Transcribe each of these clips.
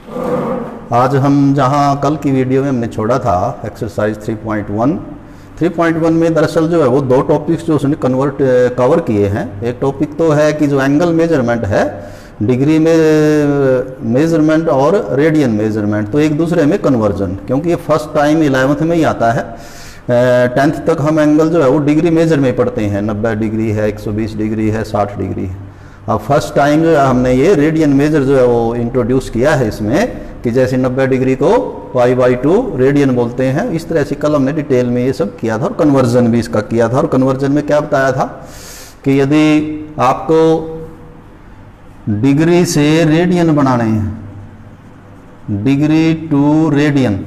आज हम जहां कल की वीडियो में हमने छोड़ा था एक्सरसाइज 3.1 में दरअसल जो है वो दो टॉपिक्स जो उसने कवर किए हैं। एक टॉपिक तो है कि जो एंगल मेजरमेंट है, डिग्री में मेजरमेंट और रेडियन मेजरमेंट, तो एक दूसरे में कन्वर्जन, क्योंकि ये फर्स्ट टाइम 11th में ही आता है। 10th तक हम एंगल जो है वो डिग्री मेजर में पढ़ते हैं, 90 डिग्री है, 120 डिग्री है, 60 डिग्री है। अब फर्स्ट टाइम जो है हमने ये रेडियन मेजर जो है वो इंट्रोड्यूस किया है इसमें, कि जैसे 90 डिग्री को π/2 रेडियन बोलते हैं। इस तरह से कल हमने डिटेल में ये सब किया था और कन्वर्जन भी इसका किया था। और कन्वर्जन में क्या बताया था कि यदि आपको डिग्री से रेडियन बनाने हैं, डिग्री टू रेडियन,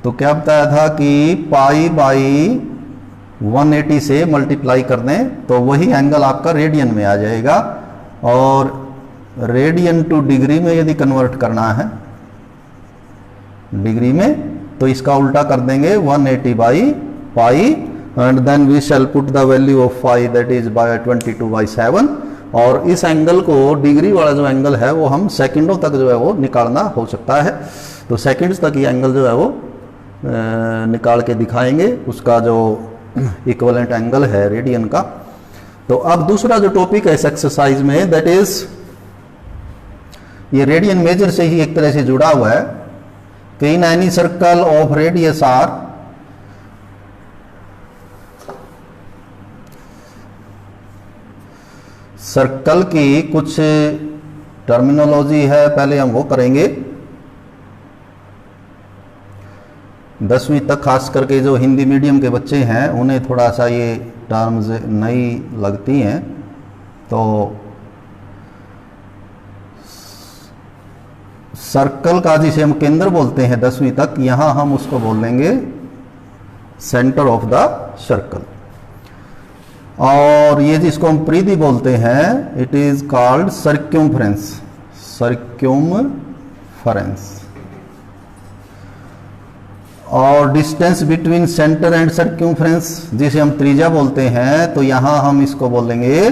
तो क्या बताया था कि π/180 से मल्टीप्लाई कर दें तो वही एंगल आपका रेडियन में आ जाएगा। और रेडियन टू डिग्री में यदि कन्वर्ट करना है डिग्री में, तो इसका उल्टा कर देंगे 180/π, and then we shall put the value of phi, that is 22/7। और इस एंगल को, डिग्री वाला जो एंगल है वो हम सेकंडों तक जो है वो निकालना हो सकता है। तो सेकंड्स तक ये एंगल जो है वो निकाल के दिखाएंगे, उसका जो इक्विवेलेंट एंगल है रेडियन का। तो अब दूसरा जो टॉपिक है इस एक्सरसाइज में, दैट इज ये रेडियन मेजर से ही एक तरह से जुड़ा हुआ है कि in any circle of radius R, circle की कुछ टर्मिनोलॉजी है, पहले हम वो करेंगे। 10वीं तक खास करके जो हिंदी मीडियम के बच्चे हैं उन्हें थोड़ा सा ये टर्म्स नई लगती हैं। तो सर्कल का जिसे हम केंद्र बोलते हैं 10वीं तक, यहां हम उसको बोल लेंगे सेंटर ऑफ द सर्कल। और ये जिसको हम परिधि बोलते हैं, इट इज कॉल्ड सर्क्यूम्फरेंस, सर्क्यूम्फरेंस। और डिस्टेंस बिटवीन सेंटर एंड सर्क्यूम्फरेंस जिसे हम त्रिज्या बोलते हैं, तो यहां हम इसको बोलेंगे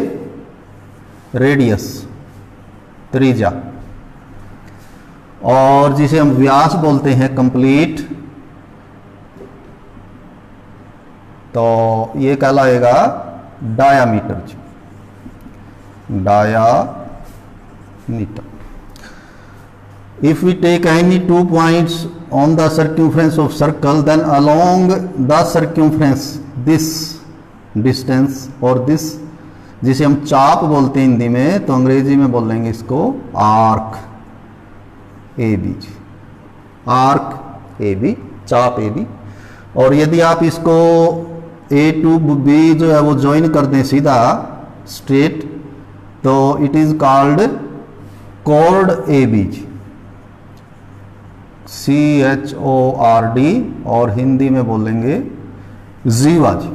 रेडियस, त्रिज्या। और जिसे हम व्यास बोलते हैं कंप्लीट, तो ये कहलाएगा diameter, diameter. If we take any 2 points on the circumference of circle, then along the circumference this distance or this, जिसे हम चाप बोलते हैं हिंदी में, तो अंग्रेजी में बोल लेंगे इसको आर्क AB, आर्क AB, चाप AB। और यदि आप इसको A to B जो है वो ज्वाइन कर दें सीधा स्ट्रेट, तो it is called chord AB, CHORD, और हिंदी में बोलेंगे जीवा जी।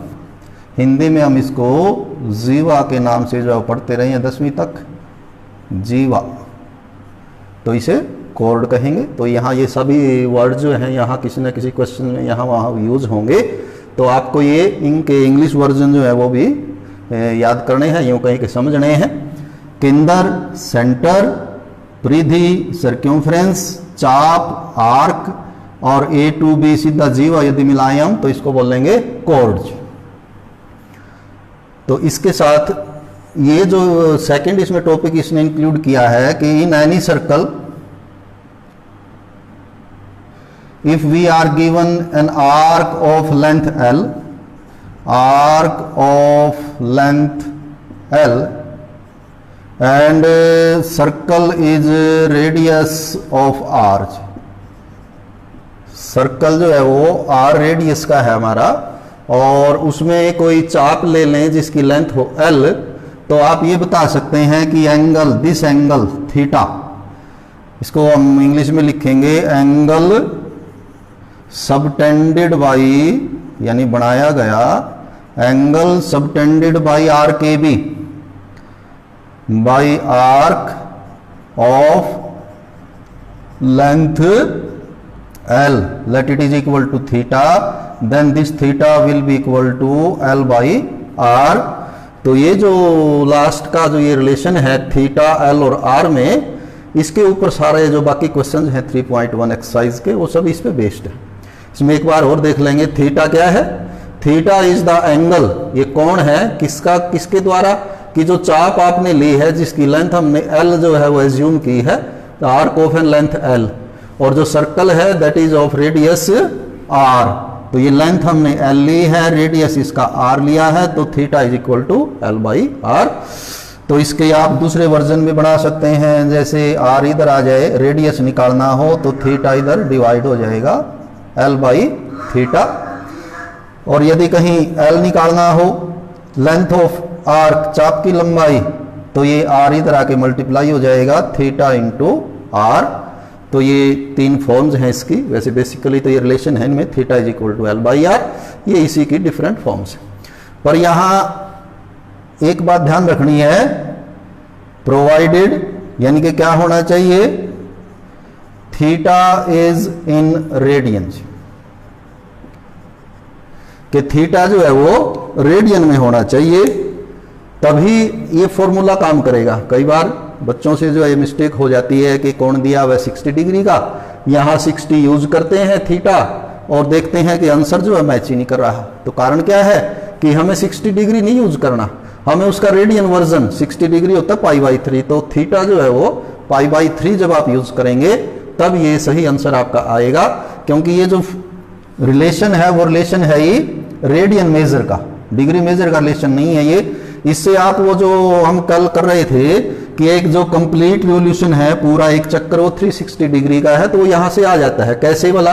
हिंदी में हम इसको जीवा के नाम से जो पढ़ते रहे हैं 10वीं तक, जीवा, तो इसे कॉर्ड कहेंगे। तो यहाँ ये सभी वर्ड जो हैं यहाँ किसी न किसी क्वेश्चन में यहाँ वहाँ यूज होंगे, तो आपको ये इनके इंग्लिश वर्जन जो है वो भी याद करने हैं, यूँ कहीं के समझने हैं। केंद्र सेंटर, परिधि सर्क्यूम्फरेंस, चाप आर्क, और A to B सीधा जीवा यदि मिलाएं हम तो इसको बोलेंगे कॉर्ड। तो इसके साथ ये जो सेकंड इसमें टॉपिक इसने इंक्लूड किया है कि in any circle if we are given an arc of length L, arc of length L, and circle is radius of R, circle जो है वो R रेडियस का है हमारा, और उसमें कोई चाप ले लें जिसकी लेंथ हो L, तो आप ये बता सकते हैं कि एंगल, दिस एंगल थीटा, इसको हम इंग्लिश में लिखेंगे एंगल सबटेंडेड बाई, यानी बनाया गया angle subtended by arc AB, by arc of length L, let it is equal to theta, then this theta will be equal to L by R। तो ये जो लास्ट का जो ये रिलेशन है थीटा L और R में, इसके ऊपर सारे जो बाकी क्वेश्चन हैं 3.1 एक्सरसाइज के वो सब इस पे बेस्ड है। इसमें एक बार और देख लेंगे, थीटा क्या है? थीटा इज द एंगल, ये कोण है किसका, किसके द्वारा, कि जो चाप आपने ली है जिसकी लेंथ हमने एल जो है वो एज्यूम की है, arc of an length L, और जो सर्कल है that is of radius R. तो ये लेंथ हमने एल ली है, रेडियस इसका आर लिया है, तो theta is equal to L by R. तो इसके आप दूसरे वर्जन में बना सकते हैं, जैसे आर इधर आ जाए, रेडियस निकालना हो तो थीटा इधर डिवाइड हो जाएगा एल बाई थीटा, और यदि कहीं एल निकालना हो, लेंथ ऑफ आर्क, चाप की लंबाई, तो ये आर इधर आके मल्टीप्लाई हो जाएगा थीटा इंटू आर। तो ये तीन फॉर्म्स हैं इसकी, वैसे बेसिकली तो ये रिलेशन है इनमें, theta is equal to L by R, ये इसी की डिफरेंट फॉर्म्स हैं। पर यहाँ एक बात ध्यान रखनी है, प्रोवाइडेड यानी कि क्या होना चाहिए, थीटा इज इन रेडियंस, कि थीटा जो है वो रेडियन में होना चाहिए, तभी ये फॉर्मूला काम करेगा। कई बार बच्चों से जो है मिस्टेक हो जाती है कि कोण दिया हुआ है 60 डिग्री का, यहाँ 60 यूज करते हैं थीटा और देखते हैं कि आंसर जो है मैच ही नहीं कर रहा। तो कारण क्या है कि हमें 60 डिग्री नहीं यूज करना, हमें उसका रेडियन वर्जन 60 डिग्री होता है पाई बाई 3, तो थीटा जो है वो पाई बाई 3 जब आप यूज करेंगे तब ये सही आंसर आपका आएगा, क्योंकि ये जो रिलेशन है वो रिलेशन है ही रेडियन मेजर का, डिग्री मेजर का रिलेशन नहीं है ये। इससे आप वो जो हम कल कर रहे थे कि एक जो कंप्लीट रिवोल्यूशन है, पूरा एक चक्कर वो 360 डिग्री का है, तो वो यहां से आ जाता है। कैसे वाला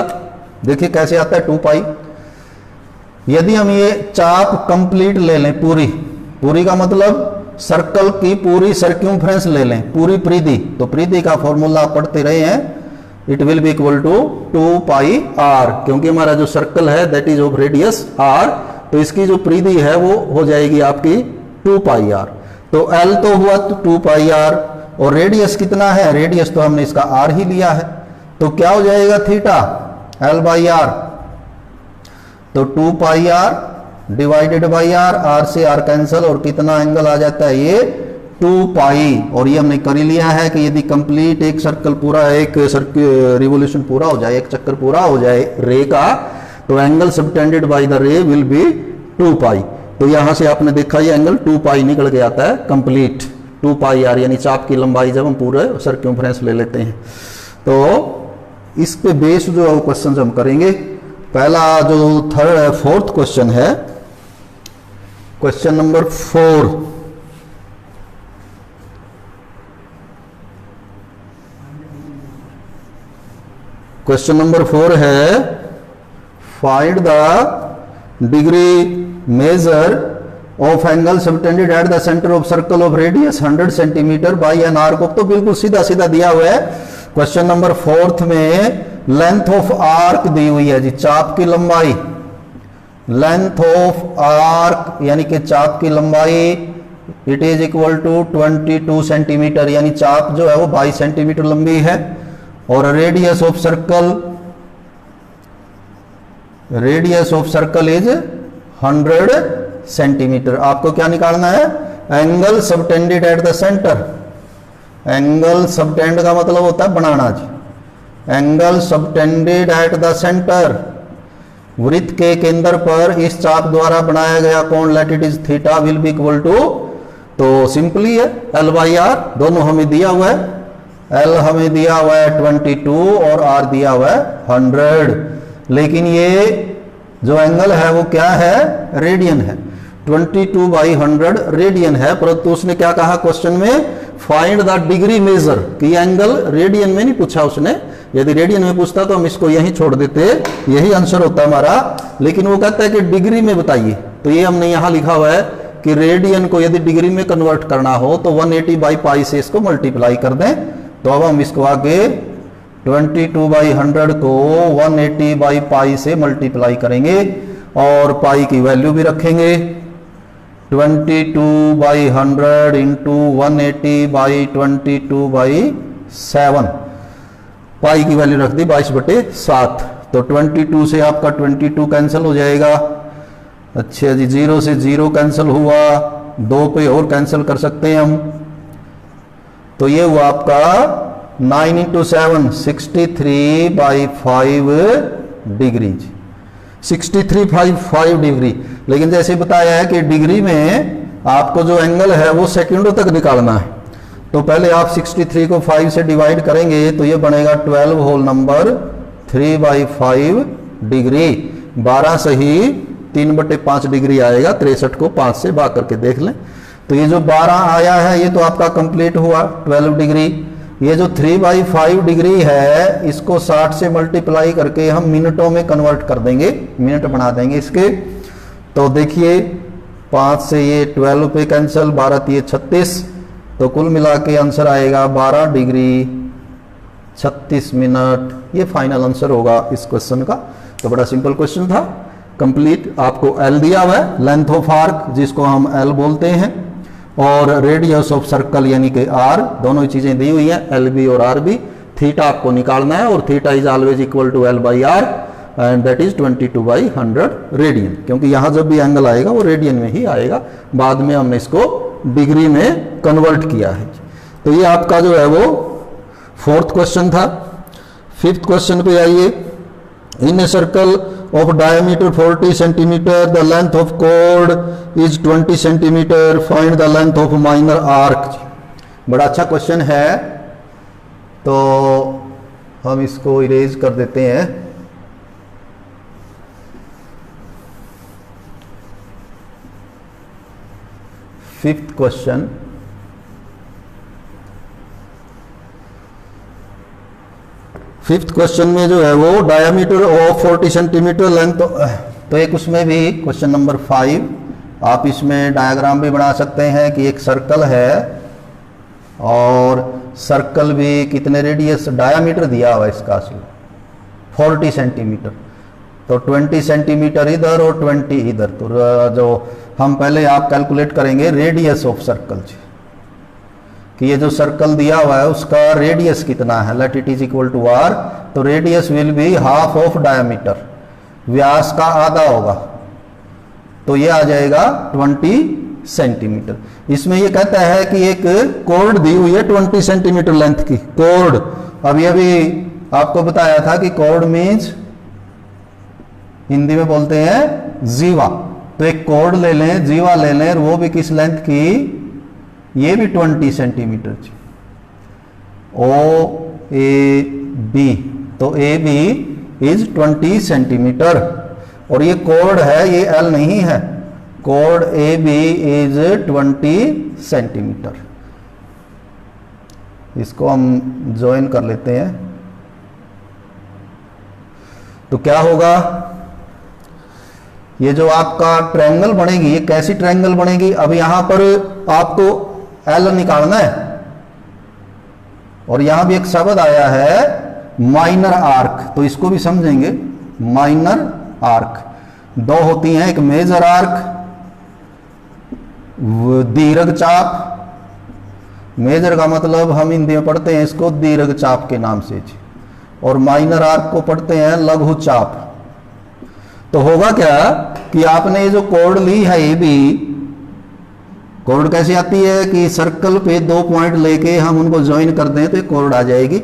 देखिए कैसे आता है, 2 पाई। यदि हम ये चाप कंप्लीट ले लें, पूरी का मतलब सर्कल की पूरी सर्क्यूम्फ्रेंस ले लें, पूरी परिधि, तो परिधि का फॉर्मूला आप पढ़ते रहे हैं, it will be equal to 2 pi R, क्योंकि हमारा जो सर्कल है that is of radius R, तो इसकी जो परिधि है वो हो जाएगी आपकी 2 पाई आर। तो L तो हुआ 2 पाई आर, और रेडियस कितना है, रेडियस तो हमने इसका R ही लिया है, तो क्या हो जाएगा थीटा L बाई आर, तो 2 pi R divided by R, R से आर कैंसल, और कितना एंगल आ जाता है ये 2 पाई। और ये हमने कर ही लिया है कि यदि कंप्लीट एक सर्कल पूरा, एक रिवोल्यूशन पूरा हो जाए, एक चक्कर पूरा हो जाए रे का, तो एंगल सबटेंडेड बाय द रे विल बी 2 पाई। तो यहां से आपने देखा ये एंगल 2 पाई निकल के आता है कंप्लीट 2 पाई आर, यानी चाप की लंबाई जब हम पूरे सर्क्यूम्फ्रेंस ले लेते हैं। तो इस पे बेस जो क्वेश्चन हम करेंगे, पहला जो फोर्थ क्वेश्चन है, क्वेश्चन नंबर 4, क्वेश्चन नंबर 4 है, find the degree measure of angle subtended at the centre of circle of radius 100 centimetre by an arc of, तो बिल्कुल सीधा सीधा दिया हुआ है। क्वेश्चन नंबर 4 में लेंथ ऑफ आर्क दी हुई है जी, चाप की लंबाई, लेंथ ऑफ आर्क यानी कि चाप की लंबाई, it is equal to 22 centimetre, यानी चाप जो है वो 22 सेंटीमीटर लंबी है, और radius of circle, radius of circle is 100 centimetre. आपको क्या निकालना है, angle subtended at the centre, angle subtend का मतलब होता है बनाना जी, angle subtended at the centre, वृत्त के केंद्र पर इस चाप द्वारा बनाया गया कोण let it is theta will be equal to, तो सिंपली है एल बाई आर, दोनों हमें दिया हुआ है, एल हमें दिया हुआ है 22 और आर दिया हुआ है 100, लेकिन ये जो एंगल है वो क्या है, रेडियन है, 22 बाई 100 रेडियन है। परंतु उसने क्या कहा क्वेश्चन में, फाइंड द डिग्री मेजर, कि एंगल रेडियन में नहीं पूछा उसने, यदि रेडियन में पूछता तो हम इसको यहीं छोड़ देते, यही आंसर होता हमारा, लेकिन वो कहता है कि डिग्री में बताइए। तो ये हमने यहां लिखा हुआ है कि रेडियन को यदि डिग्री में कन्वर्ट करना हो तो 180 बाई पाई से इसको मल्टीप्लाई कर दें। तो अब हम इसको आगे 22 बाई 100 को 180 बाई पाई से मल्टीप्लाई करेंगे और पाई की वैल्यू भी रखेंगे, 22 बाई 100 इंटू 180 बाई 22 बाई 7, पाई की वैल्यू रख दी 22/7। तो 22 से आपका 22 कैंसिल हो जाएगा, अच्छा जी, 0 से 0 कैंसिल हुआ, 2 पे और कैंसिल कर सकते हैं हम, तो ये हुआ आपका 9 इंटू 7 63/5 डिग्रीज, 63/5 डिग्री। लेकिन जैसे बताया है कि डिग्री में आपको जो एंगल है वो सेकंडों तक निकालना है, तो पहले आप 63 को 5 से डिवाइड करेंगे तो ये बनेगा 12 होल नंबर 3/5 डिग्री। 12 सही 3/5 डिग्री आएगा, 63 को 5 से भाग करके देख लें। तो ये जो 12 आया है ये तो आपका कंप्लीट हुआ 12 डिग्री। ये जो 3/5 डिग्री है इसको 60 से मल्टीप्लाई करके हम मिनटों में कन्वर्ट कर देंगे, मिनट बना देंगे इसके। तो देखिए 5 से ये 12 पे कैंसिल, 12 3 36, तो कुल मिला के आंसर आएगा 12 डिग्री 36 मिनट। ये फाइनल आंसर होगा इस क्वेश्चन का। तो बड़ा सिंपल क्वेश्चन था, कंप्लीट। आपको एल दिया हुआ है, लेंथ ऑफ आर्क जिसको हम एल बोलते हैं, और रेडियस ऑफ सर्कल यानी कि आर, दोनों ही चीजें दी हुई हैं, एल बी और आर बी। थीटा आपको निकालना है और theta is always equal to L by R and that is 22/100 radian, क्योंकि यहां जब भी एंगल आएगा वो रेडियन में ही आएगा। बाद में हमने इसको डिग्री में कन्वर्ट किया है। तो ये आपका जो है वो 4th क्वेश्चन था। 5th क्वेश्चन पे आइए। इन a circle of diameter 40 centimeter, the length of chord is 20 centimeter, find the length of minor arc। बड़ा अच्छा क्वेश्चन है, तो हम इसको इरेज कर देते हैं। फिफ्थ क्वेश्चन, फिफ्थ क्वेश्चन में जो है वो डायमीटर ऑफ 40 सेंटीमीटर लेंथ, तो एक उसमें भी क्वेश्चन नंबर 5 आप इसमें डायग्राम भी बना सकते हैं कि एक सर्कल है और सर्कल भी कितने रेडियस, डायमीटर दिया हुआ है इसका 40 सेंटीमीटर, तो 20 सेंटीमीटर इधर और 20 इधर। तो जो हम पहले आप कैलकुलेट करेंगे रेडियस ऑफ सर्कल कि ये जो सर्कल दिया हुआ है उसका रेडियस कितना है, let it is equal to R. तो radius will be half of diameter, व्यास का आधा होगा, तो ये आ जाएगा 20 सेंटीमीटर। इसमें ये कहता है कि एक कॉर्ड दी हुई है 20 सेंटीमीटर लेंथ की कॉर्ड। अब ये भी आपको बताया था कि कॉर्ड मीन्स हिंदी में बोलते हैं जीवा। तो एक कॉर्ड ले लें, जीवा ले लें, वो भी किस लेंथ की, ये भी 20 सेंटीमीटर। ओ ए बी, तो ए बी इज 20 सेंटीमीटर, और ये कॉर्ड है, ये एल नहीं है, chord A B is 20 centimetre. इसको हम ज्वाइन कर लेते हैं, तो क्या होगा, ये जो आपका ट्रायंगल बनेगी, ये कैसी ट्रायंगल बनेगी। अब यहां पर आपको एल निकालना है, और यहां भी एक शब्द आया है माइनर आर्क, तो इसको भी समझेंगे। माइनर आर्क दो होती हैं, एक मेजर आर्क, दीर्घ चाप। मेजर का मतलब हम हिंदी में पढ़ते हैं इसको दीर्घ चाप के नाम से, और माइनर आर्क को पढ़ते हैं लघु चाप। तो होगा क्या कि आपने ये जो कॉर्ड ली है, ये भी कॉर्ड कैसे आती है कि सर्कल पे 2 पॉइंट लेके हम उनको ज्वाइन कर दें तो ये कॉर्ड आ जाएगी।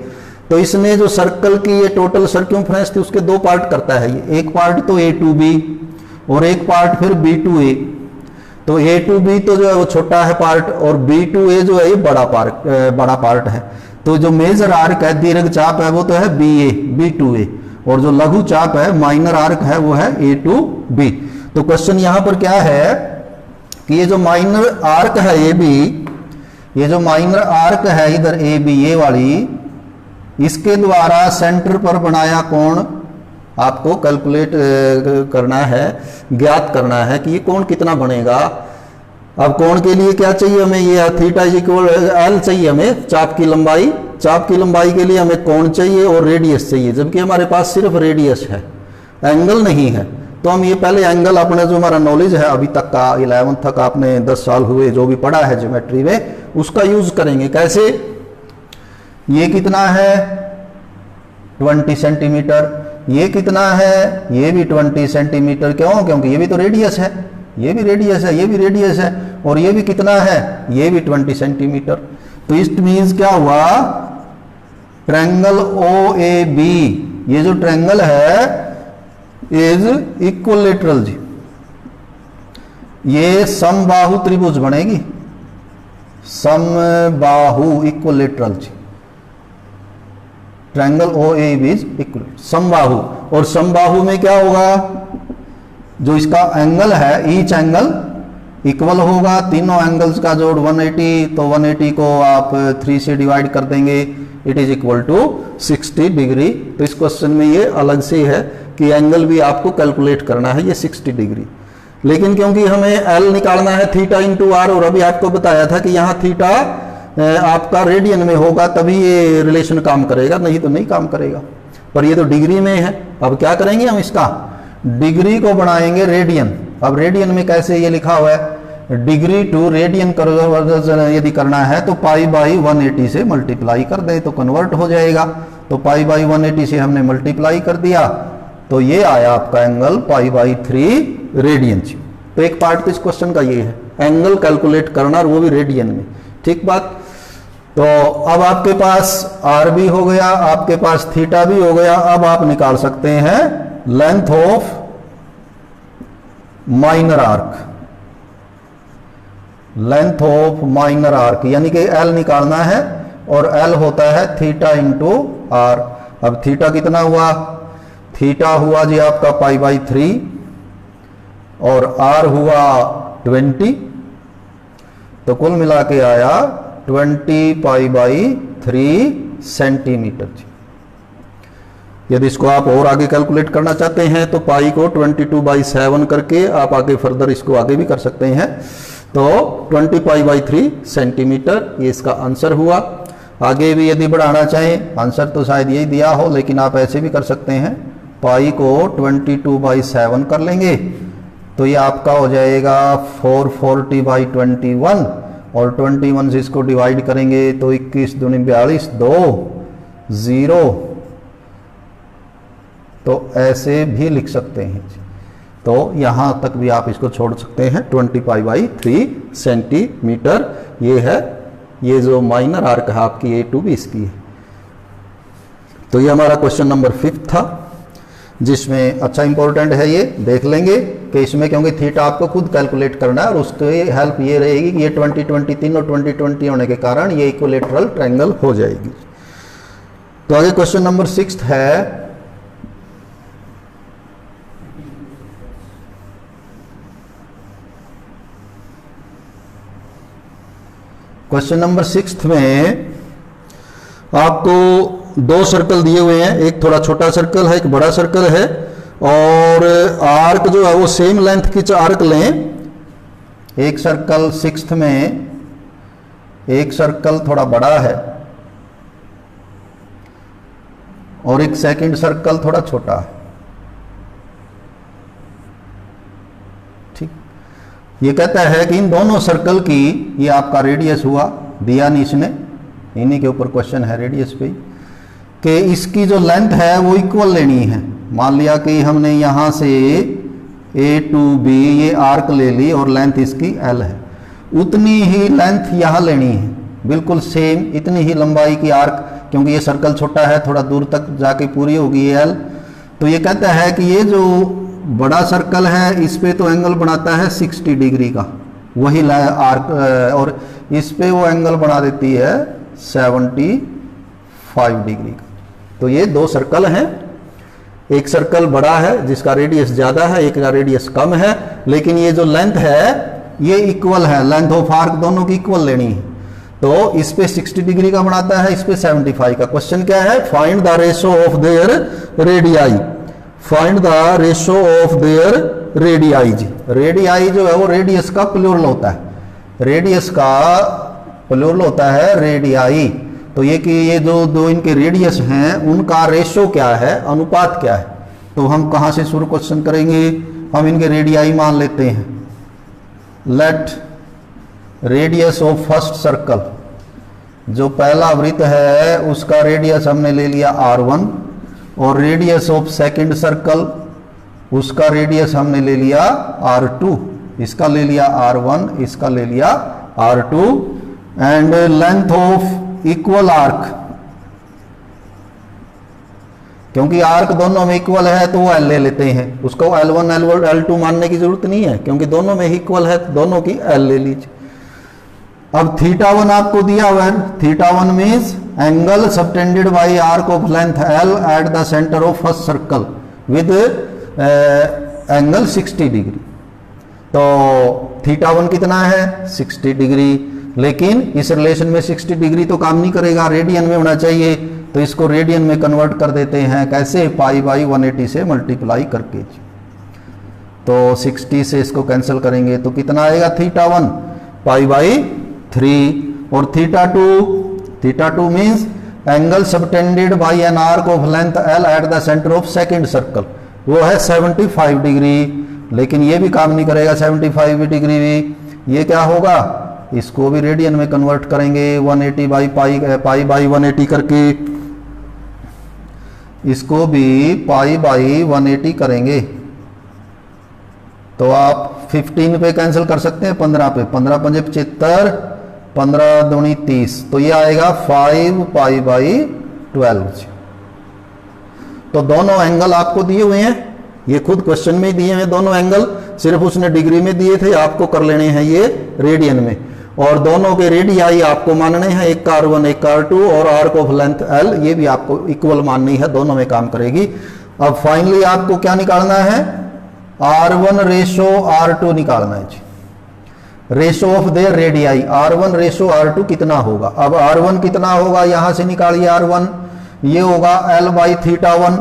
तो इसने जो सर्कल की ये टोटल सर्कमफ्रेंस थी उसके 2 पार्ट करता है ये, एक पार्ट तो ए टू बी और एक पार्ट फिर बी टू ए। तो ए टू बी तो जो है वो छोटा है पार्ट, और बी टू ए जो है ये बड़ा पार्ट है। तो जो मेजर आर्क है, दीर्घ चाप है, वो तो है बी ए, बी टू ए, और जो लघु चाप है, माइनर आर्क है, वो है ए टू बी। तो क्वेश्चन यहां पर क्या है कि ये जो माइनर आर्क है, ये जो माइनर आर्क है इधर ए बी ए वाली, इसके द्वारा सेंटर पर बनाया कोण आपको कैलकुलेट करना है, ज्ञात करना है कि ये कोण कितना बनेगा। अब कोण के लिए क्या चाहिए हमें, ये थीटा इज इक्वल एल चाहिए हमें, चाप की लंबाई। चाप की लंबाई के लिए हमें कोण चाहिए और रेडियस चाहिए, जबकि हमारे पास सिर्फ रेडियस है, एंगल नहीं है। तो हम ये पहले एंगल, अपने जो हमारा नॉलेज है अभी तक का, 11th तक आपने 10 साल हुए जो भी पढ़ा है ज्योमेट्री में, उसका यूज करेंगे। कैसे, ये कितना है 20 सेंटीमीटर, ये कितना है, ये भी 20 सेंटीमीटर। क्यों, क्योंकि ये भी तो रेडियस है, ये भी रेडियस है, ये भी रेडियस है, और ये भी कितना है, ये भी 20 सेंटीमीटर। तो इट मीन्स क्या हुआ, ट्रायंगल ओ ए बी, ये जो ट्रायंगल है इज इक्विलेटरल जी, ये समबाहु त्रिभुज बनेगी, समबाहु इक्विलेटरल जी, triangle O A B is equilateral समबाहु। और समबाहु में क्या होगा, जो इसका एंगल है ईच एंगल इक्वल होगा, तीनों एंगल्स का जोड़ 180, तो 180 को आप 3 से डिवाइड कर देंगे, it is equal to 60 degree. तो इस क्वेश्चन में ये अलग से है कि एंगल भी आपको कैलकुलेट करना है, ये 60 डिग्री। लेकिन क्योंकि हमें एल निकालना है थीटा इंटू आर, और अभी आपको बताया था कि यहाँ थीटा आपका रेडियन में होगा तभी ये रिलेशन काम करेगा, नहीं तो नहीं काम करेगा। पर ये तो डिग्री में है, अब क्या करेंगे हम, इसका डिग्री को बनाएंगे रेडियन। अब रेडियन में कैसे ये लिखा हुआ है, डिग्री टू रेडियन कन्वर्जन यदि करना है तो पाई बाई 180 से मल्टीप्लाई कर दें तो कन्वर्ट हो जाएगा। तो पाई बाई 180 से हमने मल्टीप्लाई कर दिया, तो ये आया आपका एंगल पाई बाई 3 रेडियन। तो एक पार्ट तो इस क्वेश्चन का ये है, एंगल कैलकुलेट करना और वो भी रेडियन में, ठीक बात। तो अब आपके पास आर भी हो गया, आपके पास थीटा भी हो गया। अब आप निकाल सकते हैं length of minor arc, length of minor arc, यानी कि एल निकालना है, और एल होता है थीटा इंटू आर। अब थीटा कितना हुआ, थीटा हुआ जी आपका पाई बाई 3 और आर हुआ 20, तो कुल मिला के आया 20 पाई बाई 3 सेंटीमीटर जी। यदि इसको आप और आगे कैलकुलेट करना चाहते हैं तो पाई को 22/7 करके आप आगे फर्दर इसको आगे भी कर सकते हैं। तो 20 पाई बाई 3 सेंटीमीटर ये इसका आंसर हुआ। आगे भी यदि बढ़ाना चाहें, आंसर तो शायद यही दिया हो, लेकिन आप ऐसे भी कर सकते हैं, पाई को 22/7 कर लेंगे तो ये आपका हो जाएगा 440/21, और 21 से इसको डिवाइड करेंगे तो 21 दूनी 42, 2 0, तो ऐसे भी लिख सकते हैं। तो यहां तक भी आप इसको छोड़ सकते हैं, 20 पाई बाई 3 सेंटीमीटर ये है। ये जो माइनर आर्क है आपकी ए टू भी इसकी है। तो ये हमारा क्वेश्चन नंबर 5 था, जिसमें अच्छा इंपॉर्टेंट है, ये देख लेंगे कि इसमें क्योंकि थीटा आपको खुद कैलकुलेट करना है और उसकी हेल्प ये रहेगी कि ये 20-20 तीनों 20-20 होने के कारण ये इक्विलेटरल ट्रायंगल हो जाएगी। तो आगे क्वेश्चन नंबर 6 है, क्वेश्चन नंबर 6 में आपको 2 सर्कल दिए हुए हैं, एक थोड़ा छोटा सर्कल है, एक बड़ा सर्कल है, और आर्क जो है वो सेम लेंथ की आर्क लें। एक सर्कल 6 में एक सर्कल थोड़ा बड़ा है और एक सेकंड सर्कल थोड़ा छोटा है, ठीक। ये कहता है कि इन दोनों सर्कल की, ये आपका रेडियस हुआ, दिया नहीं इसने, इन्हीं के ऊपर क्वेश्चन है रेडियस पे, कि इसकी जो लेंथ है वो इक्वल लेनी है। मान लिया कि हमने यहां से ए टू बी ये आर्क ले ली और लेंथ इसकी एल है, उतनी ही लेंथ यहां लेनी है, बिल्कुल सेम इतनी ही लंबाई की आर्क, क्योंकि ये सर्कल छोटा है, थोड़ा दूर तक जाके पूरी होगी ये एल। तो ये कहता है कि ये जो बड़ा सर्कल है इस पे तो एंगल बनाता है 60 डिग्री का, वही आर्क, और इस पे वो एंगल बना देती है 75 डिग्री का। तो ये 2 सर्कल हैं, एक सर्कल बड़ा है जिसका रेडियस ज़्यादा है, एक का रेडियस कम है, लेकिन ये जो लेंथ है ये इक्वल है, लेंथ ऑफ आर्क दोनों की इक्वल लेनी है। तो इस पे 60 डिग्री का बनाता है, इस पे 75 का। क्वेश्चन क्या है, find the ratio of their radii, find the ratio of their radii जी। रेडियाई जो है वो रेडियस का प्लूरल होता है, रेडियस का प्लूरल होता है रेडियाई। तो ये कि ये जो 2 इनके रेडियस हैं उनका रेशो क्या है, अनुपात क्या है। तो हम कहाँ से शुरू क्वेश्चन करेंगे, हम इनके रेडियाई मान लेते हैं। Let radius of first circle, जो पहला वृत्त है उसका रेडियस हमने ले लिया r1, और रेडियस ऑफ सेकंड सर्कल उसका रेडियस हमने ले लिया r2, इसका ले लिया r1, इसका ले लिया r2, and length of equal arc, क्योंकि आर्क दोनों में इक्वल है तो वो एल ले लेते हैं, उसको L1 L2 मानने की जरूरत नहीं है, क्योंकि दोनों में इक्वल है, दोनों की एल ले लीजिए। अब θ1 आपको दिया हुआ है, θ1 means angle subtended by arc of length L at the centre of first circle with angle 60 degree. तो θ1 कितना है 60 डिग्री, लेकिन इस रिलेशन में 60 डिग्री तो काम नहीं करेगा, रेडियन में होना चाहिए, तो इसको रेडियन में कन्वर्ट कर देते हैं। कैसे? पाई बाई 180 से मल्टीप्लाई करके। तो 60 से इसको कैंसिल करेंगे तो कितना आएगा θ1 पाई बाई 3, और θ2 means angle subtended by an arc of length L at the centre of second circle, वो है 75 डिग्री, लेकिन ये भी काम नहीं करेगा 75 डिग्री भी। ये क्या होगा? इसको भी रेडियन में कन्वर्ट करेंगे 180 बाई पाई बाई 180 करके, इसको भी पाई बाई 180 करेंगे तो आप 15 पे कैंसिल कर सकते हैं, 15 पे, 15 पंजे 75, 15 दूनी 30, तो ये आएगा 5 पाई बाई 12। तो दोनों एंगल आपको दिए हुए हैं, ये खुद क्वेश्चन में ही दिए हैं दोनों एंगल, सिर्फ उसने डिग्री में दिए थे, आपको कर लेने हैं ये रेडियन में, और दोनों के रेडियाई आपको मानने हैं, एक का R1 एक का R2, और आर्क ऑफ लेंथ L ये भी आपको इक्वल माननी है, दोनों में काम करेगी। अब फाइनली आपको क्या निकालना है? R1 रेशो R2 निकालना है जी, ratio of their radii, R1 ratio R2 कितना होगा? अब R1 कितना होगा, यहां से निकालिए R1, ये होगा L बाई θ1,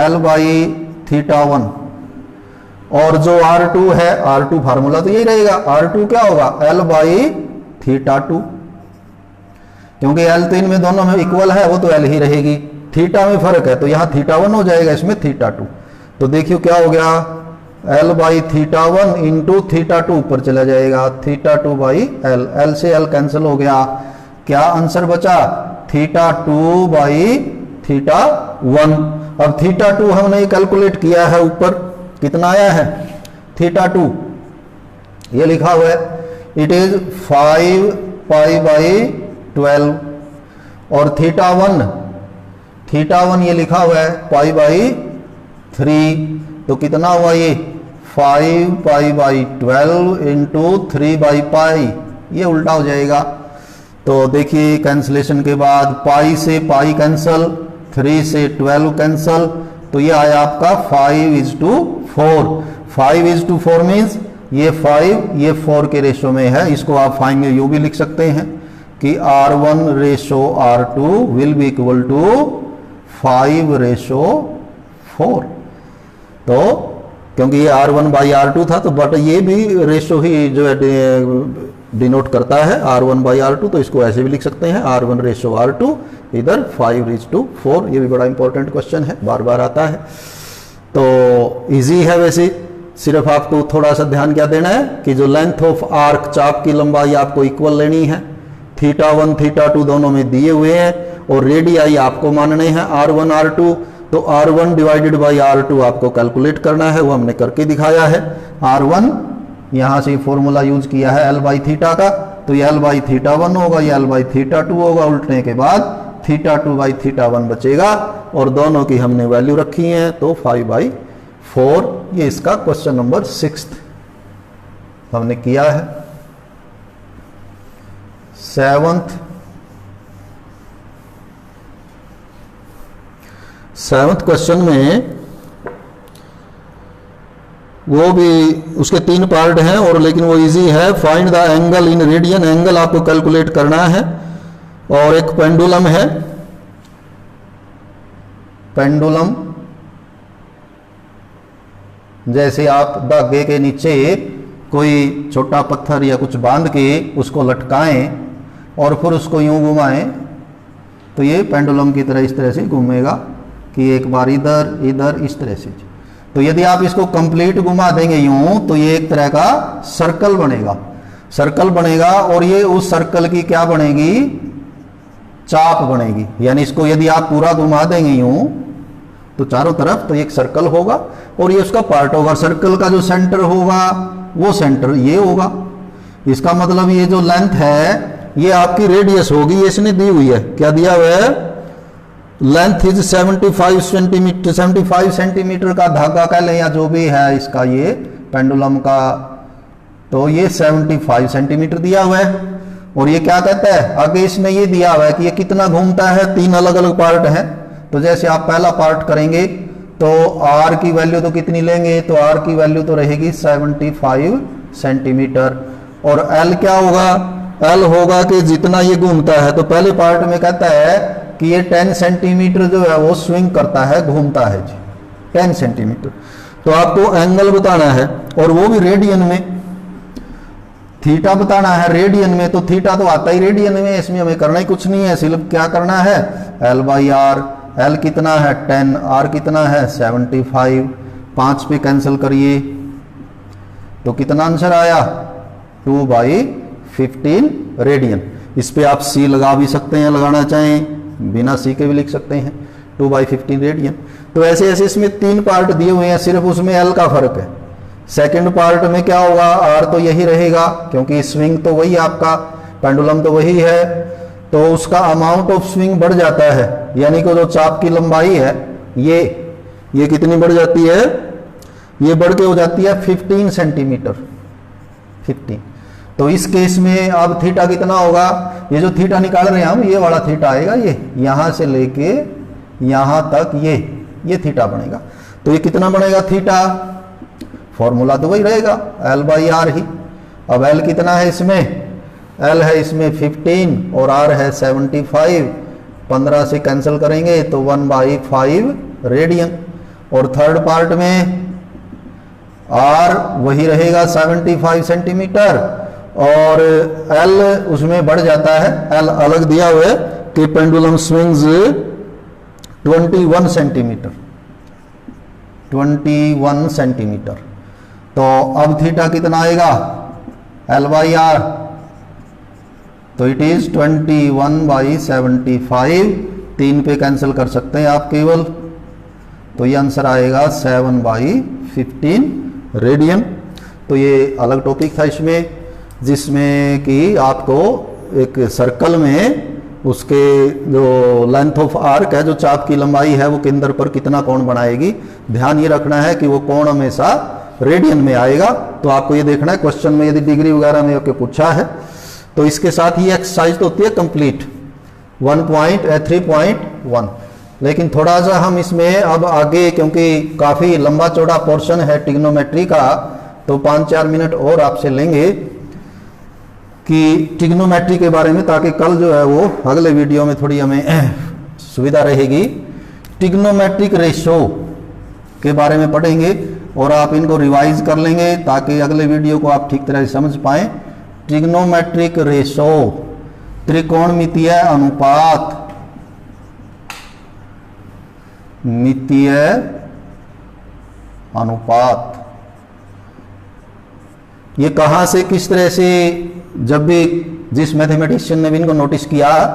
L बाई θ1, और जो R2 है, R2 फार्मूला तो यही रहेगा, R2 क्या होगा? L बाई θ2, क्योंकि L तो इनमें दोनों में इक्वल है, वो तो L ही रहेगी, थीटा में फर्क है तो यहाँ θ1 हो जाएगा, इसमें θ2। तो देखियो क्या हो गया, L बाई θ1 इंटू θ2 ऊपर चला जाएगा, θ2 बाई L, L से L कैंसिल हो गया, क्या आंसर बचा? θ2 बाई θ1। अब θ2 हमने कैलकुलेट किया है, ऊपर कितना आया है θ2, ये लिखा हुआ है, इट इज 5 पाई बाई 12, और θ1 ये लिखा हुआ है पाई बाई 3, तो कितना हुआ ये 5 pi by 12 into 3 by pi, ये उल्टा हो जाएगा। तो देखिए कैंसिलेशन के बाद पाई से पाई कैंसल, 3 से 12 कैंसल, तो ये आया आपका 5:4। 5:4 मीन्स ये 5 ये 4 के रेशो में है, इसको आप फाइंड यू भी लिख सकते हैं कि R1 ratio R2 will be equal to 5:4। तो क्योंकि ये R1 बाई R2 था, तो बट ये भी रेशो ही जो है डिनोट करता है R1 बाई R2, तो इसको ऐसे भी लिख सकते हैं R1 रेशो R2, इधर 5:4। ये भी बड़ा इंपॉर्टेंट क्वेश्चन है, बार बार आता है, तो इजी है। वैसे सिर्फ आपको थोड़ा सा ध्यान क्या देना है कि जो लेंथ ऑफ आर्क, चाप की लंबाई आपको इक्वल लेनी है, θ1 θ2 दोनों में दिए हुए हैं, और रेडियाई आपको मानने हैं R1 R2, तो R1 डिवाइडेड बाई R2 आपको कैलकुलेट करना है, वो हमने करके दिखाया है। R1 यहाँ से फॉर्मूला यूज किया है L बाई थीटा का, तो ये L बाई θ1 होगा, ये L बाई θ2 होगा, उल्टने के बाद θ2 बाई θ1 बचेगा, और दोनों की हमने वैल्यू रखी है, तो 5/4। ये इसका क्वेश्चन नंबर 6 हमने किया है। 7th क्वेश्चन में वो भी उसके 3 पार्ट हैं, और लेकिन वो इजी है। Find the angle in radian, angle आपको कैलकुलेट करना है, और एक पेंडुलम है, पेंडुलम जैसे आप धागे के नीचे कोई छोटा पत्थर या कुछ बांध के उसको लटकाएं और फिर उसको यूं घुमाएं, तो ये पेंडुलम की तरह इस तरह से घूमेगा कि एक बार इधर इधर इस तरह से। तो यदि आप इसको कंप्लीट घुमा देंगे यूं, तो ये एक तरह का सर्कल बनेगा, सर्कल बनेगा, और ये उस सर्कल की क्या बनेगी, चाप बनेगी। यानी इसको यदि आप पूरा घुमा देंगे यूं, तो चारों तरफ तो एक सर्कल होगा, और ये उसका पार्ट होगा। सर्कल का जो सेंटर होगा वो सेंटर ये होगा। इसका मतलब ये जो लेंथ है ये आपकी रेडियस होगी, ये इसने दी हुई है, क्या दिया हुआ है, लेंथ इज 75 सेंटीमीटर, 75 सेंटीमीटर का धागा कह लें या जो भी है इसका ये पेंडुलम का, तो ये 75 सेंटीमीटर दिया हुआ है। और ये क्या कहता है आगे इसमें ये दिया हुआ है कि ये कितना घूमता है, 3 अलग अलग पार्ट हैं। तो जैसे आप पहला पार्ट करेंगे तो R की वैल्यू तो कितनी लेंगे, तो R की वैल्यू तो रहेगी 75 सेंटीमीटर। और L क्या होगा, L होगा कि जितना ये घूमता है, तो पहले पार्ट में कहता है कि ये 10 सेंटीमीटर जो है वो स्विंग करता है, घूमता है जी 10 सेंटीमीटर। तो आपको एंगल बताना है और वो भी रेडियन में, थीटा बताना है रेडियन में। तो थीटा तो आता ही रेडियन में, इसमें हमें करना ही कुछ नहीं है, सिर्फ क्या करना है L/R। L कितना है 10, R कितना है 75, 5 पे कैंसिल करिए तो कितना आंसर आया 2/15 रेडियन। इस पे आप C लगा भी सकते हैं, लगाना चाहें बिना C के भी लिख सकते हैं 2/15 रेडियन। तो ऐसे ऐसे इसमें 3 पार्ट दिए हुए हैं, सिर्फ उसमें L का फर्क है। सेकंड पार्ट में क्या होगा, R तो यही रहेगा क्योंकि स्विंग तो वही आपका पेंडुलम तो वही है, तो उसका अमाउंट ऑफ स्विंग बढ़ जाता है, यानी कि जो चाप की लंबाई है ये कितनी बढ़ जाती है, ये बढ़ के हो जाती है 15 सेंटीमीटर 15। तो इस केस में अब थीटा कितना होगा, ये जो थीटा निकाल रहे हैं हम, ये वाला थीटा आएगा, ये यहां से लेके यहां तक ये थीटा बनेगा। तो ये कितना बनेगा थीटा, फॉर्मूला तो वही रहेगा L/R ही। अब L कितना है इसमें, L है इसमें 15 और R है 75, 15 से कैंसिल करेंगे तो 1/5 रेडियन। और थर्ड पार्ट में R वही रहेगा 75 सेंटीमीटर और L उसमें बढ़ जाता है, L अलग दिया हुआ है कि पेंडुलम स्विंग्स 21 सेंटीमीटर 21 सेंटीमीटर। तो अब थीटा कितना आएगा L/R, तो इट इज 21/75, 3 पे कैंसिल कर सकते हैं आप केवल, तो ये आंसर आएगा 7/15 रेडियन। तो ये अलग टॉपिक था इसमें, जिसमें कि आपको एक सर्कल में उसके जो लेंथ ऑफ आर्क है, जो चाप की लंबाई है, वो केंद्र पर कितना कोण बनाएगी। ध्यान ये रखना है कि वो कोण हमेशा रेडियन में आएगा। तो आपको ये देखना है क्वेश्चन में यदि डिग्री वगैरह में आपके पूछा है तो इसके साथ ही एक्सरसाइज तो होती है कंप्लीट 3.1। लेकिन थोड़ा सा हम इसमें अब आगे, क्योंकि काफ़ी लंबा चौड़ा पोर्शन है ट्रिग्नोमेट्री का, तो 5-4 मिनट और आपसे लेंगे कि ट्रिग्नोमेट्री के बारे में, ताकि कल जो है वो अगले वीडियो में थोड़ी हमें सुविधा रहेगी। ट्रिग्नोमेट्रिक रेशो के बारे में पढ़ेंगे और आप इनको रिवाइज कर लेंगे ताकि अगले वीडियो को आप ठीक तरह से समझ पाएं। ट्रिग्नोमेट्रिक रेशो, त्रिकोणमितीय अनुपात, मितीय अनुपात, ये कहां से किस तरह से, जब भी जिस मैथमेटिशियन ने भी इनको नोटिस किया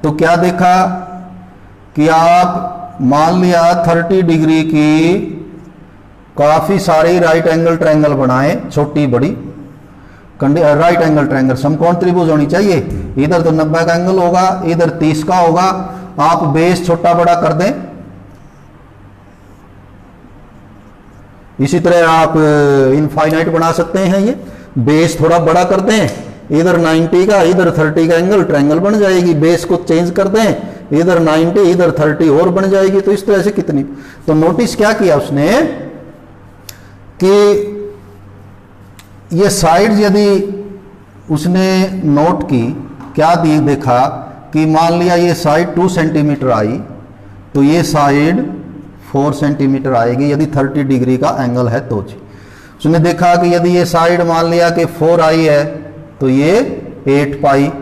तो क्या देखा कि आप मान लिया 30 डिग्री की काफी सारी राइट एंगल ट्रायंगल बनाए, छोटी बड़ी राइट एंगल ट्रायंगल, समकोण त्रिभुज होनी चाहिए। इधर तो 90 का एंगल होगा, इधर 30 का होगा। आप बेस छोटा बड़ा कर दें, इसी तरह आप इनफाइनाइट बना सकते हैं। ये बेस थोड़ा बड़ा कर दें, इधर 90 का इधर 30 का एंगल ट्रायंगल बन जाएगी। बेस को चेंज कर दें, इधर 90 इधर 30 और बन जाएगी। तो इस तरह से कितनी, तो नोटिस क्या किया उसने कि ये साइड यदि उसने नोट की, क्या देखा कि मान लिया ये साइड 2 सेंटीमीटर आई तो ये साइड 4 सेंटीमीटर आएगी यदि 30 डिग्री का एंगल है तो जी। उसने देखा कि यदि ये साइड मान लिया कि 4 आई है तो ये 8 पाई,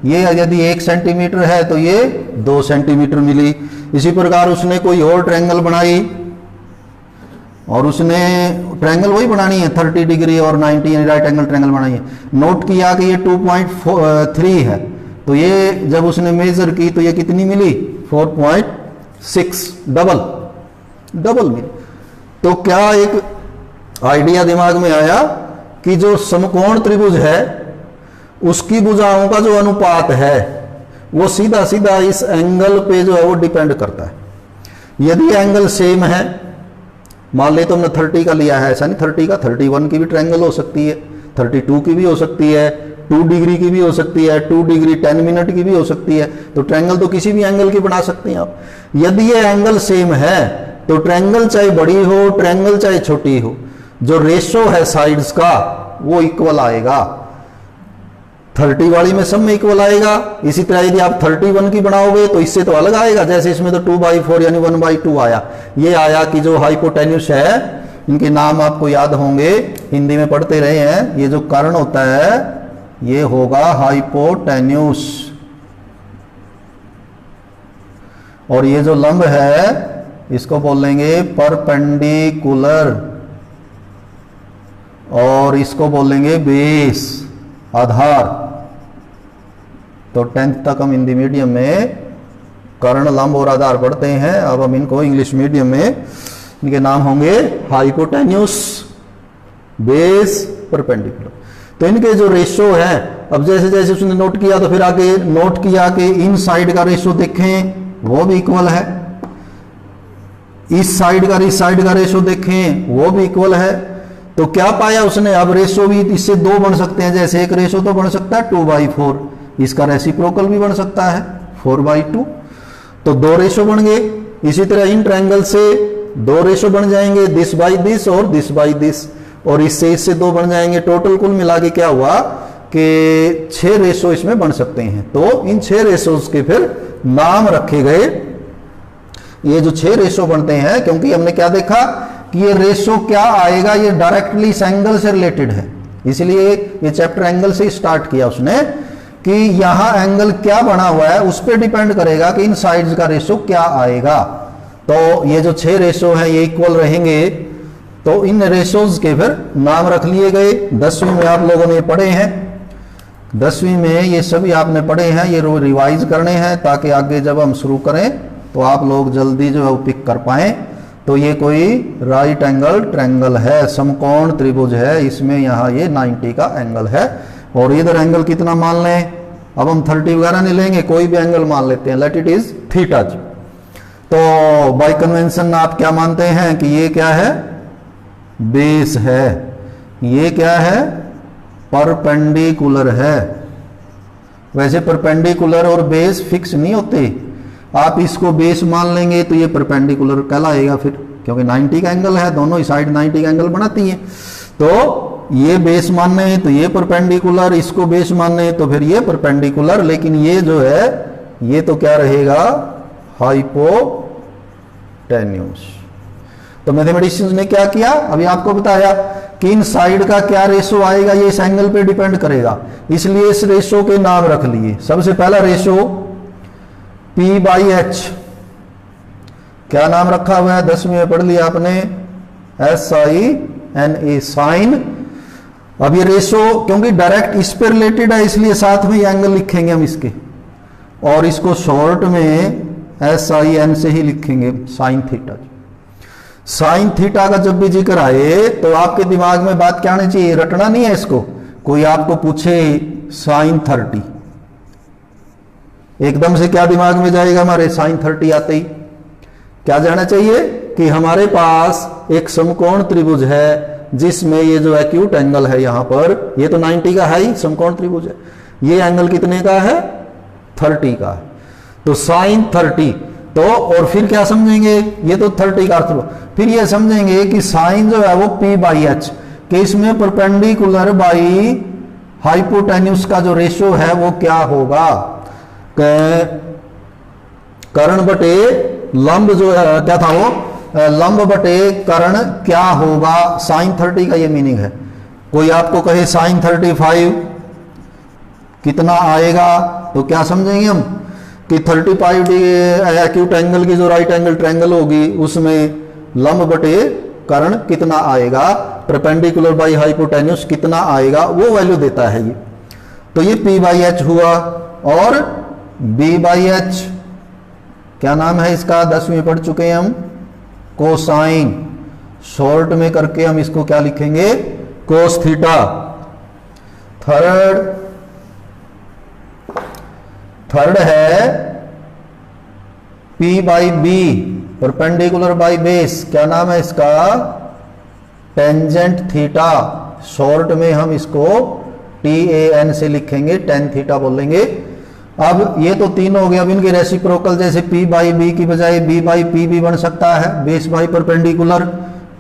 ये यदि 1 सेंटीमीटर है तो ये 2 सेंटीमीटर मिली। इसी प्रकार उसने कोई और ट्रायंगल बनाई और उसने ट्रायंगल वही बनानी है 30 डिग्री और 90 यानी राइट एंगल ट्रायंगल बनानी है। नोट किया कि ये 2.3 है तो ये जब उसने मेजर की तो ये कितनी मिली 4.6, डबल मिली। तो क्या एक आइडिया दिमाग में आया कि जो समकोण त्रिभुज है उसकी भुजाओं का जो अनुपात है वो सीधा सीधा इस एंगल पे जो है वो डिपेंड करता है। यदि एंगल सेम है, मान ले तो हमने 30 का लिया है, ऐसा नहीं 30 का 31 की भी ट्रायंगल हो सकती है, 32 की भी हो सकती है, 2 डिग्री की भी हो सकती है, 2 डिग्री 10 मिनट की भी हो सकती है। तो ट्रायंगल तो किसी भी एंगल की बना सकते हैं आप। यदि ये एंगल सेम है तो ट्रायंगल चाहे बड़ी हो, ट्रायंगल चाहे छोटी हो, जो रेशो है साइड्स का वो इक्वल आएगा। 30 वाली में सब में इक्वल आएगा। इसी तरह यदि आप 31 की बनाओगे तो इससे तो अलग आएगा, जैसे इसमें तो 2/4 यानी 1/2 आया। ये आया कि जो हाइपोटेन्यूस है, इनके नाम आपको याद होंगे, हिंदी में पढ़ते रहे हैं। ये जो कर्ण होता है ये होगा हाइपोटेन्यूस, और ये जो लंब है इसको बोलेंगे परपेंडिकुलर, और इसको बोलेंगे बेस, आधार। तो 10th तक हम हिंदी मीडियम में कर्ण, लंब और आधार पढ़ते हैं। अब हम इनको इंग्लिश मीडियम में इनके नाम होंगे हाइपोटेन्यूस, बेस, परपेंडिकुलर। तो इनके जो रेशो है, अब जैसे जैसे उसने नोट किया तो फिर आगे नोट किया कि इन साइड का रेशो देखें वो भी इक्वल है, इस साइड का इस साइड का रेशो देखें वो भी इक्वल है। तो क्या पाया उसने, अब रेशो भी इससे 2 बन सकते हैं। जैसे एक रेशो तो बन सकता है 2/4, इसका रेसिप्रोकल भी बन सकता है 4/2, तो 2 रेशो बन गए। इसी तरह इन ट्रायंगल से 2 रेशो बन जाएंगे, दिस बाई दिस और दिस बाई दिस, और इससे 2 बन जाएंगे। टोटल कुल मिला के क्या हुआ कि 6 रेशो इसमें बन सकते हैं। तो इन 6 रेशोज के फिर नाम रखे गए। ये जो 6 रेशो बनते हैं, क्योंकि हमने क्या देखा कि ये रेशो क्या आएगा, ये डायरेक्टली इस एंगल से रिलेटेड है, इसलिए ये चैप्टर एंगल से स्टार्ट किया उसने कि यहां एंगल क्या बना हुआ है उस पर डिपेंड करेगा कि इन साइड्स का रेशो क्या आएगा। तो ये जो 6 रेशो हैं ये इक्वल रहेंगे। तो इन रेशोज के फिर नाम रख लिए गए। 10वीं में आप लोगों ने पढ़े हैं, 10वीं में ये सभी आपने पढ़े हैं, ये रिवाइज करने हैं ताकि आगे जब हम शुरू करें तो आप लोग जल्दी जो है पिक कर पाएं। तो ये कोई राइट एंगल ट्रायंगल है, समकोण त्रिभुज है, इसमें यहाँ ये 90 का एंगल है, और इधर एंगल कितना मान लें, अब हम 30 वगैरह नहीं लेंगे, कोई भी एंगल मान लेते हैं, लेट इट इज थीटा। तो बाय कन्वेंशन आप क्या मानते हैं कि ये क्या है, बेस है, ये क्या है, परपेंडिकुलर है। वैसे परपेंडिकुलर और बेस फिक्स नहीं होते, आप इसको बेस मान लेंगे तो ये परपेंडिकुलर कहलाएगा फिर, क्योंकि 90 का एंगल है, दोनों ही साइड 90 का एंगल बनाती है। तो ये बेस मानने हैं तो ये परपेंडिकुलर, इसको बेस मानने हैं तो फिर ये परपेंडिकुलर, लेकिन ये जो है ये तो क्या रहेगा, हाइपोटेन्यूस। तो मैथमेटिशियंस ने क्या किया, अभी आपको बताया कि इन साइड का क्या रेशो आएगा ये इस एंगल पे डिपेंड करेगा, इसलिए इस रेशो के नाम रख लिए। सबसे पहला रेशो P/H, क्या नाम रखा हुआ है, 10वीं में पढ़ लिया आपने, SINA, साइन। अब ये रेशो क्योंकि डायरेक्ट इस पे रिलेटेड है इसलिए साथ में ये एंगल लिखेंगे हम इसके, और इसको शॉर्ट में SIN से ही लिखेंगे, साइन थीटा। साइन थीटा का जब भी जिक्र आए तो आपके दिमाग में बात क्या आनी चाहिए, रटना नहीं है इसको। कोई आपको पूछे साइन 30, एकदम से क्या दिमाग में जाएगा हमारे, साइन 30 आते ही क्या जाना चाहिए कि हमारे पास एक समकोण त्रिभुज है जिसमें ये जो एक्यूट एंगल है यहां पर, ये तो 90 का है ही, समकोण त्रिभुज है, ये एंगल कितने का है, 30 का है। तो साइन 30, तो और फिर क्या समझेंगे, ये तो 30 का अर्थ, फिर ये समझेंगे कि साइन जो है वो P/H, कि इसमें परपेंडिकुलर बाई हाइपोटेन्यूस का जो रेशियो है वो क्या होगा, कर्ण बटे लंब जो है, क्या था वो, लंब बटे कर्ण क्या होगा, साइन 30 का ये मीनिंग है। कोई आपको कहे साइन 35 कितना आएगा, तो क्या समझेंगे हम कि 35 एक्यूट एंगल की जो राइट एंगल ट्रायंगल होगी उसमें लंब बटे कर्ण कितना आएगा, परपेंडिकुलर बाई हाइपोटेन्यूस कितना आएगा, वो वैल्यू देता है ये। तो ये P/H हुआ, और B/H क्या नाम है इसका, 10वीं पढ़ चुके हैं हम, कोसाइन। शॉर्ट में करके हम इसको क्या लिखेंगे, कोस थीटा। थर्ड थर्ड है P by B, perpendicular by base, क्या नाम है इसका, टेंजेंट थीटा, शॉर्ट में हम इसको TAN से लिखेंगे, टेन थीटा बोलेंगे। अब ये तो तीन हो गया, अब इनके रेसिप्रोकल जैसे P बाई बी की बजाय B बाई P भी बन सकता है, बेस बाई परपेंडिकुलर,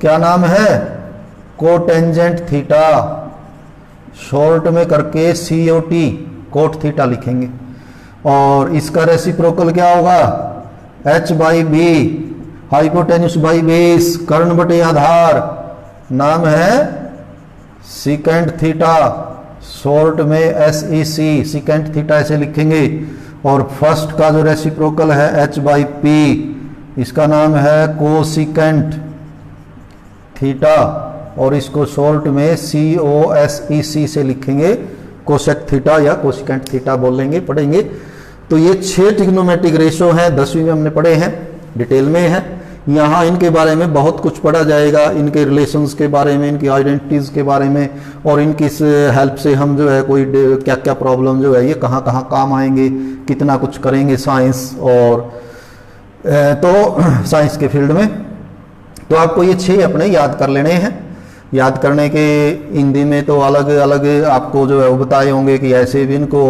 क्या नाम है, कोटेंजेंट थीटा, शॉर्ट में करके COT, कोट थीटा लिखेंगे। और इसका रेसिप्रोकल क्या होगा, H by B, hypotenuse by base, कर्ण बटे आधार, नाम है सीकेंट थीटा, शॉर्ट में SEC, सीकेंट थीटा ऐसे लिखेंगे। और फर्स्ट का जो रेसिप्रोकल है H बाई पी, इसका नाम है कोसिकेंट थीटा, और इसको शॉर्ट में COSEC से लिखेंगे, कोसेक थीटा या कोसिकेंट थीटा बोलेंगे, पढ़ेंगे। तो ये 6 ट्रिग्नोमेट्रिक रेशो हैं, 10वीं में हमने पढ़े हैं, डिटेल में है। यहाँ इनके बारे में बहुत कुछ पढ़ा जाएगा, इनके रिलेशंस के बारे में, इनकी आइडेंटिटीज़ के बारे में, और इनकी हेल्प से हम जो है कोई क्या क्या प्रॉब्लम जो है ये कहाँ कहाँ काम आएंगे, कितना कुछ करेंगे साइंस और तो साइंस के फील्ड में। तो आपको ये 6 अपने याद कर लेने हैं। याद करने के हिंदी में तो अलग अलग आपको जो है वो बताए होंगे कि ऐसे भी इनको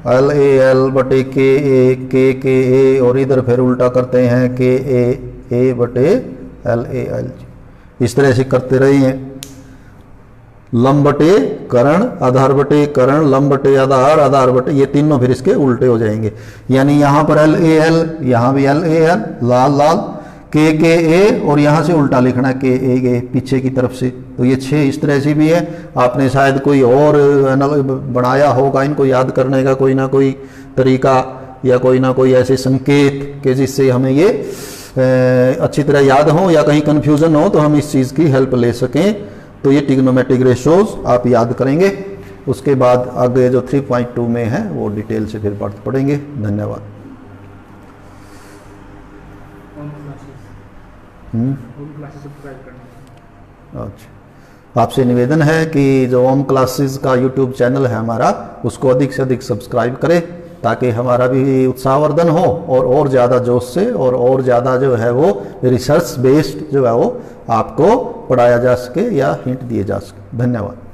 LAL बटे KA और इधर फिर उल्टा करते हैं KA बटे LAL, इस तरह से करते रहे हैं। लंब बटे कर्ण, आधार बटे कर्ण, लंब बटे आधार, आधार बटे, ये तीनों फिर इसके उल्टे हो जाएंगे। यानी यहाँ पर LAL, यहाँ भी LAL, लाल लाल, KA और यहाँ से उल्टा लिखना KA पीछे की तरफ से। तो ये 6 इस तरह से भी है। आपने शायद कोई और बनाया होगा इनको याद करने का कोई ना कोई तरीका या कोई ना कोई ऐसे संकेत कि जिससे हमें ये अच्छी तरह याद हो या कहीं कन्फ्यूज़न हो तो हम इस चीज़ की हेल्प ले सकें। तो ये ट्रिग्नोमेट्रिक रेशोज आप याद करेंगे। उसके बाद आगे जो 3.2 में है वो डिटेल से फिर पढ़ेंगे। धन्यवाद। अच्छा, आपसे निवेदन है कि जो ओम क्लासेस का यूट्यूब चैनल है हमारा, उसको अधिक से अधिक सब्सक्राइब करें ताकि हमारा भी उत्साहवर्धन हो और ज़्यादा जोश से और ज़्यादा जो है वो रिसर्च बेस्ड जो है वो आपको पढ़ाया जा सके या हिंट दिए जा सके। धन्यवाद।